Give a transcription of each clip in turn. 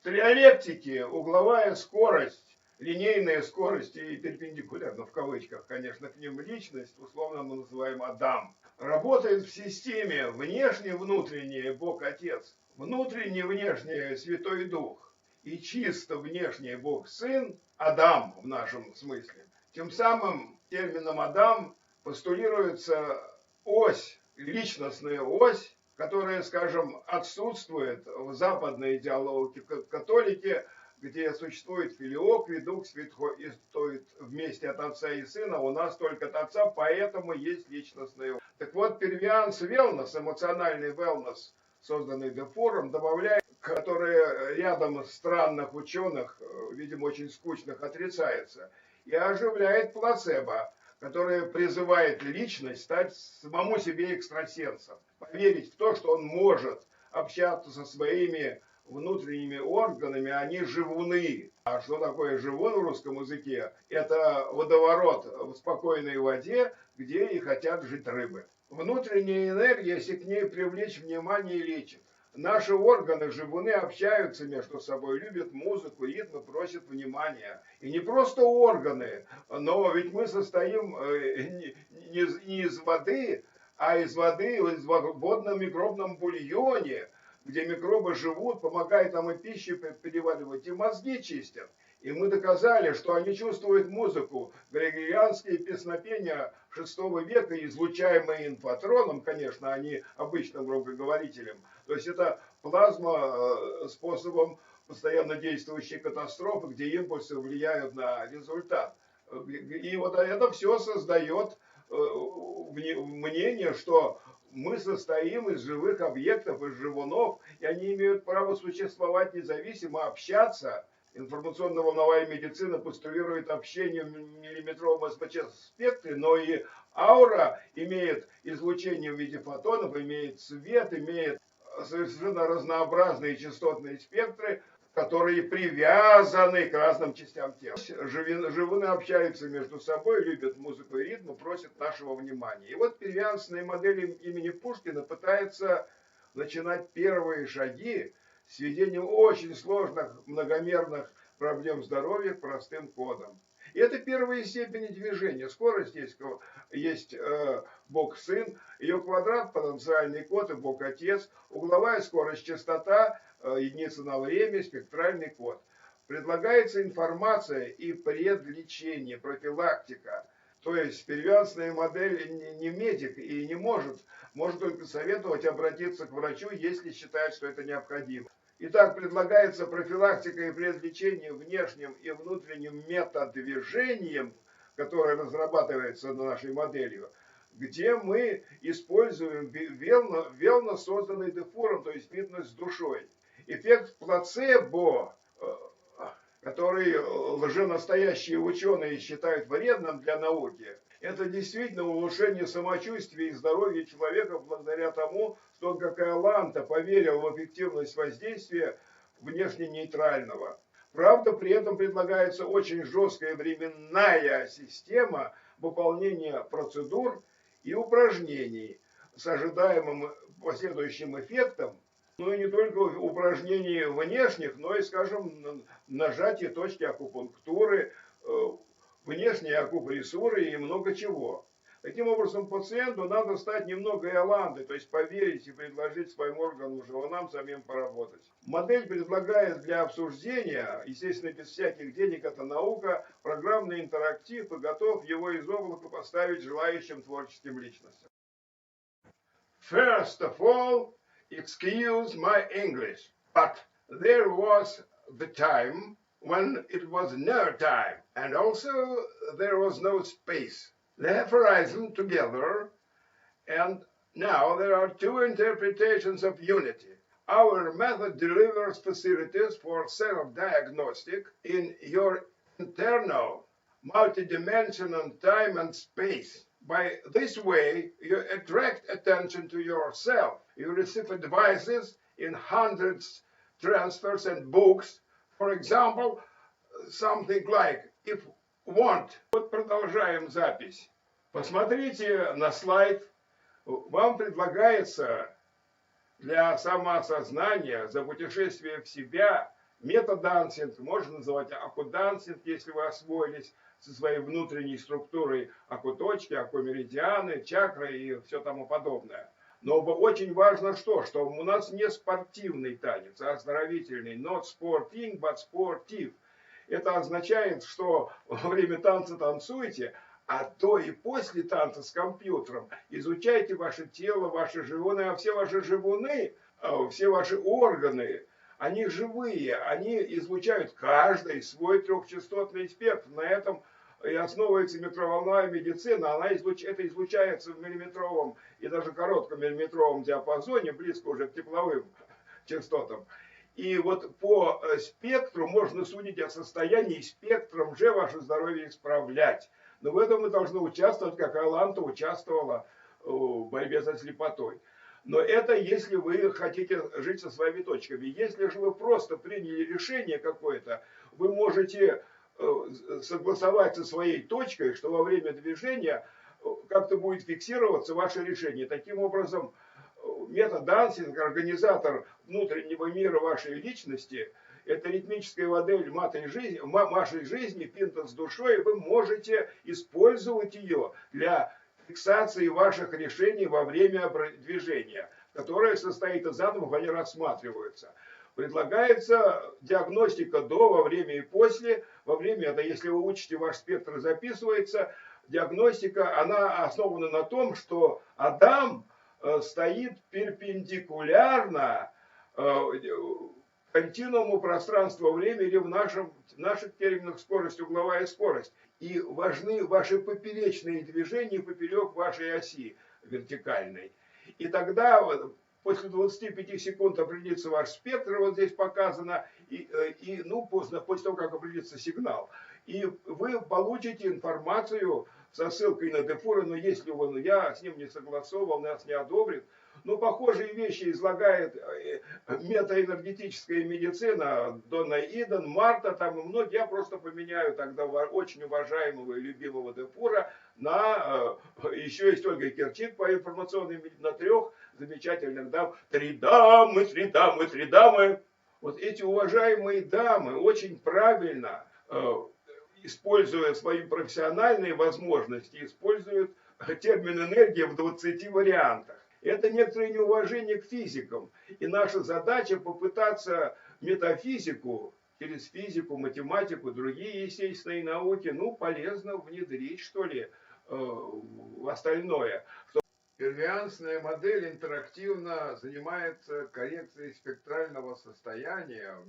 триолептике угловая скорость, линейная скорость и перпендикулярно, в кавычках, конечно, к ним личность, условно мы называем Адам, работает в системе внешне-внутреннее Бог Отец, внутренне-внешнее Святой Дух и чисто внешнее Бог Сын, Адам в нашем смысле. Тем самым термином Адам постулируется ось, личностная ось, которая, скажем, отсутствует в западной идеологии католики, где существует филиок, ведух, святхой, и стоит вместе от отца и сына, у нас только от отца, поэтому есть личностная ось. Так вот, первианс велнес, эмоциональный велнес, созданный Фуром, добавляет, который рядом странных ученых, видимо, очень скучных, отрицается, и оживляет плацебо, которое призывает личность стать самому себе экстрасенсом, поверить в то, что он может общаться со своими внутренними органами, они живуны. А что такое живун в русском языке? Это водоворот в спокойной воде, где и хотят жить рыбы. Внутренняя энергия, если к ней привлечь внимание, лечит. Наши органы, живуны, общаются между собой, любят музыку, ритмы, просят внимания. И не просто органы, но ведь мы состоим не из воды, а из воды, в водном микробном бульоне, где микробы живут, помогают нам и пищу переваривать, и мозги чистят. И мы доказали, что они чувствуют музыку. Григорианские песнопения VI века, излучаемые инфотроном, конечно, а не обычным громкоговорителем. То есть это плазма способом постоянно действующей катастрофы, где импульсы влияют на результат. И вот это все создает мнение, что мы состоим из живых объектов, из живунов, и они имеют право существовать независимо, общаться. Информационно-волновая медицина постулирует общение в миллиметровом спектре, но и аура имеет излучение в виде фотонов, имеет свет, имеет совершенно разнообразные частотные спектры, которые привязаны к разным частям тела. Живуны общаются между собой, любят музыку и ритм, просят нашего внимания. И вот первиансная модель имени Пушкина пытается начинать первые шаги сведением очень сложных многомерных проблем здоровья к простым кодам. И это первые степени движения. Скорость есть Бог Сын, ее квадрат, потенциальный код и Бог Отец, угловая скорость, частота, единица на время, спектральный код. Предлагается информация и предлечение, профилактика. То есть первиансная модель не медик и не может только советовать обратиться к врачу, если считает, что это необходимо. Итак, предлагается профилактика и предлечение внешним и внутренним методвижением, которое разрабатывается нашей моделью, где мы используем велно созданный Фуром, то есть фитнес с душой. Эффект плацебо, который лженастоящие ученые считают вредным для науки, это действительно улучшение самочувствия и здоровья человека благодаря тому, что он, как и Аланта, поверил в эффективность воздействия внешне нейтрального. Правда, при этом предлагается очень жесткая временная система выполнения процедур и упражнений с ожидаемым последующим эффектом, но и не только упражнений внешних, но и, скажем, нажатие точки акупунктуры, внешние акупрессуры и много чего. Таким образом, пациенту надо стать немного Иоландой, то есть поверить и предложить своим органам, живунам самим поработать. Модель предлагает для обсуждения, естественно, без всяких денег, это наука, программный интерактив, и готов его из облака поставить желающим творческим личностям. First of all, excuse my English, but there was the time when it was no time, and also there was no space. They have arisen together, and now there are two interpretations of unity. Our method delivers facilities for self-diagnostic in your internal multidimensional time and space. By this way, you attract attention to yourself. You receive advices in hundreds transfers and books. For example, something like, if want. Вот продолжаем запись. Посмотрите на слайд. Вам предлагается для самоосознания, за путешествие в себя, метадансинг, можно называть акудансинг, если вы освоились со своей внутренней структурой акуточки, акумеридианы, чакры и все тому подобное. Но очень важно что у нас не спортивный танец, а оздоровительный. Not sporting, but sportive. Это означает, что во время танца танцуете, а до и после танца с компьютером изучайте ваше тело, ваши живуны, а все ваши живуны, все ваши органы, они живые, они излучают каждый свой трехчастотный спектр. На этом и основывается микроволновая медицина. Это излучается в миллиметровом и даже коротком миллиметровом диапазоне, близко уже к тепловым частотам. И вот по спектру можно судить о состоянии, спектром же ваше здоровье исправлять. Но в этом мы должны участвовать, как Аланта участвовала в борьбе со слепотой. Но это если вы хотите жить со своими точками. Если же вы просто приняли решение какое-то, вы можете согласовать со своей точкой, что во время движения как-то будет фиксироваться ваше решение. Таким образом, метадансинг, организатор внутреннего мира вашей личности, это ритмическая модель вашей жизни, пинта с душой, вы можете использовать ее для фиксации ваших решений во время движения, которое состоит из атомов, они рассматриваются. Предлагается диагностика до, во время и после. Во время, это если вы учите, ваш спектр записывается. Диагностика, она основана на том, что Адам стоит перпендикулярно континууму пространства-времени или в наших терминах скорость, угловая скорость. И важны ваши поперечные движения поперек вашей оси вертикальной. И тогда после 25 секунд определится ваш спектр, вот здесь показано, после того, как определится сигнал. И вы получите информацию со ссылкой на Дефура, но если я с ним не согласовал, нас не одобрит. Но похожие вещи излагает метаэнергетическая медицина, Донна Иден, Марта, там и многие. Я просто поменяю тогда очень уважаемого и любимого Дефура на, еще есть Ольга Керчик по информационной, на 3 замечательных дам. 3 дамы, 3 дамы, 3 дамы. Вот эти уважаемые дамы очень правильно, используя свои профессиональные возможности, используют термин энергия в 20 вариантах. Это некоторое неуважение к физикам. И наша задача попытаться метафизику, через физику, математику, другие естественные науки, полезно внедрить, что ли, в остальное. Первиансная модель интерактивно занимается коррекцией спектрального состояния в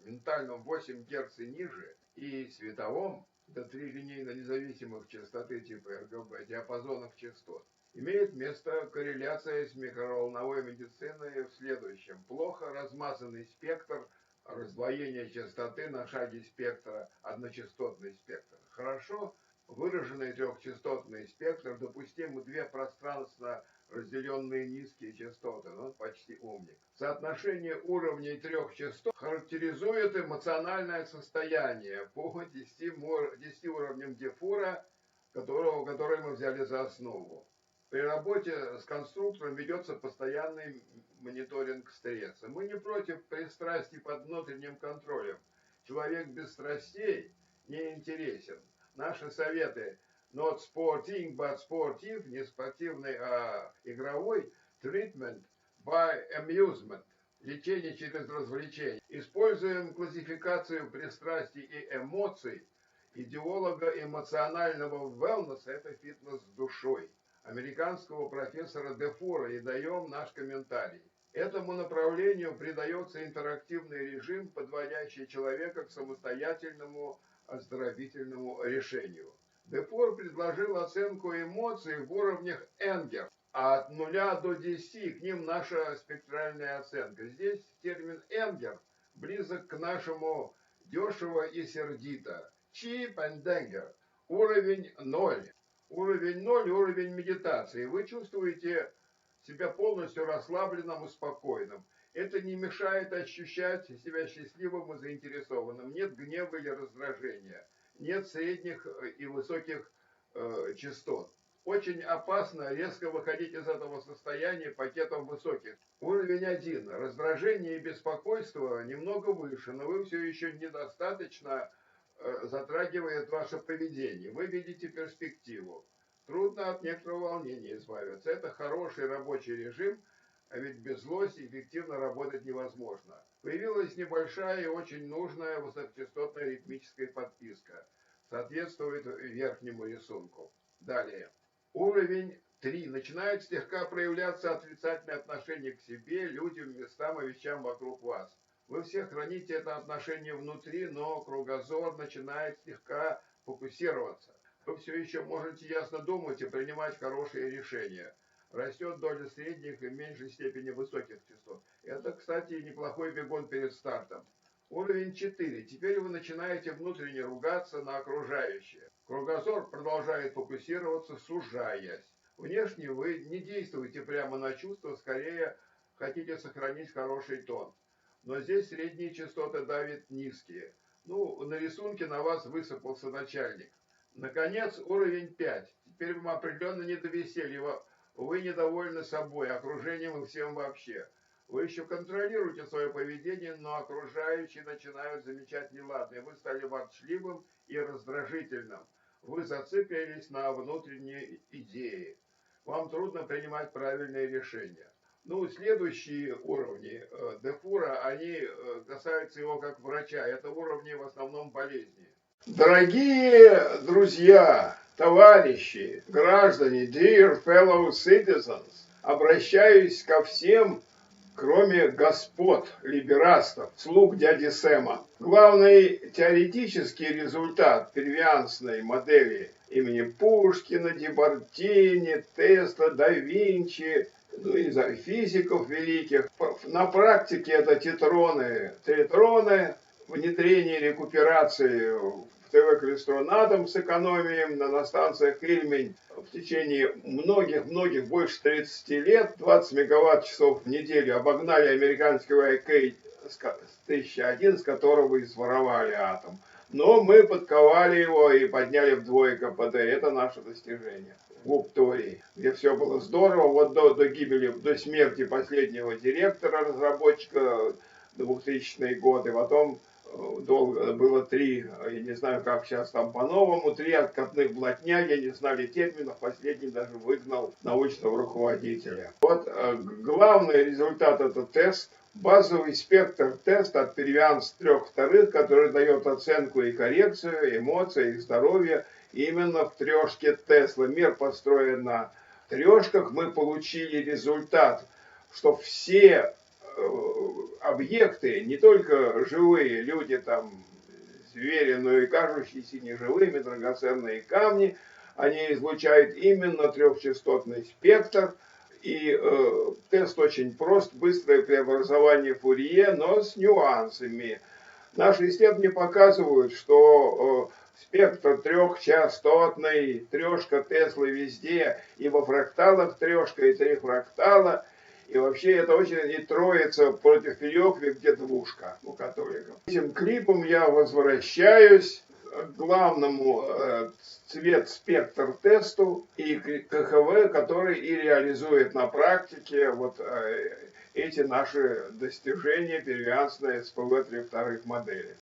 ментальном 8 Гц и ниже, и световом, до 3 линейно независимых частоты типа РГБ, диапазонов частот. Имеет место корреляция с микроволновой медициной в следующем. Плохо размазанный спектр, раздвоение частоты на шаге спектра, одночастотный спектр. Хорошо выраженный трехчастотный спектр, допустимы 2 пространственно разделенные низкие частоты, почти умник. Соотношение уровней 3 частот характеризует эмоциональное состояние по 10 уровням Дефура, который мы взяли за основу. При работе с конструктором ведется постоянный мониторинг стресса. Мы не против пристрастий под внутренним контролем. Человек без страстей не интересен. Наши советы not sporting, but sportive, не спортивный, а игровой, treatment by amusement, лечение через развлечение. Используем классификацию пристрастий и эмоций идеолога эмоционального wellness, это фитнес с душой, американского профессора Дефура, и даем наш комментарий. Этому направлению придается интерактивный режим, подводящий человека к самостоятельному оздоровительному решению. Дефур предложил оценку эмоций в уровнях Энгер, а от 0 до 10 к ним наша спектральная оценка. Здесь термин Энгер близок к нашему дешево и сердито. Cheap and Danger. Уровень 0. Уровень 0 – уровень медитации. Вы чувствуете себя полностью расслабленным и спокойным. Это не мешает ощущать себя счастливым и заинтересованным. Нет гнева или раздражения. Нет средних и высоких частот. Очень опасно резко выходить из этого состояния пакетом высоких. Уровень 1. Раздражение и беспокойство немного выше, но вы все еще недостаточно затрагивает ваше поведение. Вы видите перспективу. Трудно от некоторого волнения избавиться. Это хороший рабочий режим, а ведь без злости эффективно работать невозможно. Появилась небольшая и очень нужная высокочастотная ритмическая подписка. Соответствует верхнему рисунку. Далее. Уровень 3. Начинает слегка проявляться отрицательное отношение к себе, людям, местам и вещам вокруг вас. Вы все храните это отношение внутри, но кругозор начинает слегка фокусироваться. Вы все еще можете ясно думать и принимать хорошие решения. Растет доля средних и в меньшей степени высоких частот. Это, кстати, неплохой бегун перед стартом. Уровень 4. Теперь вы начинаете внутренне ругаться на окружающее. Кругозор продолжает фокусироваться, сужаясь. Внешне вы не действуете прямо на чувства, скорее хотите сохранить хороший тон. Но здесь средние частоты давят низкие. На рисунке на вас высыпался начальник. Наконец, уровень 5. Теперь вам определенно не до веселья. Вы недовольны собой, окружением и всем вообще. Вы еще контролируете свое поведение, но окружающие начинают замечать неладное. Вы стали ворчливым и раздражительным. Вы зациклились на внутренней идее. Вам трудно принимать правильные решения. Следующие уровни Фура, они касаются его как врача. Это уровни в основном болезни. Дорогие друзья, товарищи, граждане, dear fellow citizens, обращаюсь ко всем, кроме господ, либерастов, слуг дяди Сэма. Главный теоретический результат первиансной модели имени Пушкина, Бартини, Тесла, да Винчи, физиков великих. На практике это тритроны, внедрение рекуперации в ТВ-клестрон атом с экономией на станциях Ильмень в течение многих, больше 30 лет, 20 мегаватт-часов в неделю обогнали американского ИК-1001, с которого и своровали атом. Но мы подковали его и подняли вдвое КПД. Это наше достижение. В Уптории, где все было здорово, вот до гибели, до смерти последнего директора, разработчика, 2000-е годы, потом долго было 3, я не знаю, как сейчас там по-новому, 3 откатных блатняги, не знали терминов, последний даже выгнал научного руководителя. Вот главный результат — это тест, базовый спектр-тест от первианс 3/2, который дает оценку и коррекцию эмоций и здоровья именно в трёшке Тесла. Мир построен на трёшках, мы получили результат, что все объекты, не только живые люди, там, звери, но и кажущиеся неживыми, драгоценные камни, они излучают именно трехчастотный спектр. И тест очень прост, быстрое преобразование Фурье, но с нюансами. Наши исследования показывают, что спектр трехчастотный, трёшка Теслы везде, и во фракталах трёшка, и 3 фрактала. И вообще это очень и троица против Филёкви, где двушка у католиков. Этим клипом я возвращаюсь к главному цвет-спектр тесту и КХВ, который и реализует на практике вот эти наши достижения первиансной СПВ 3/2 модели.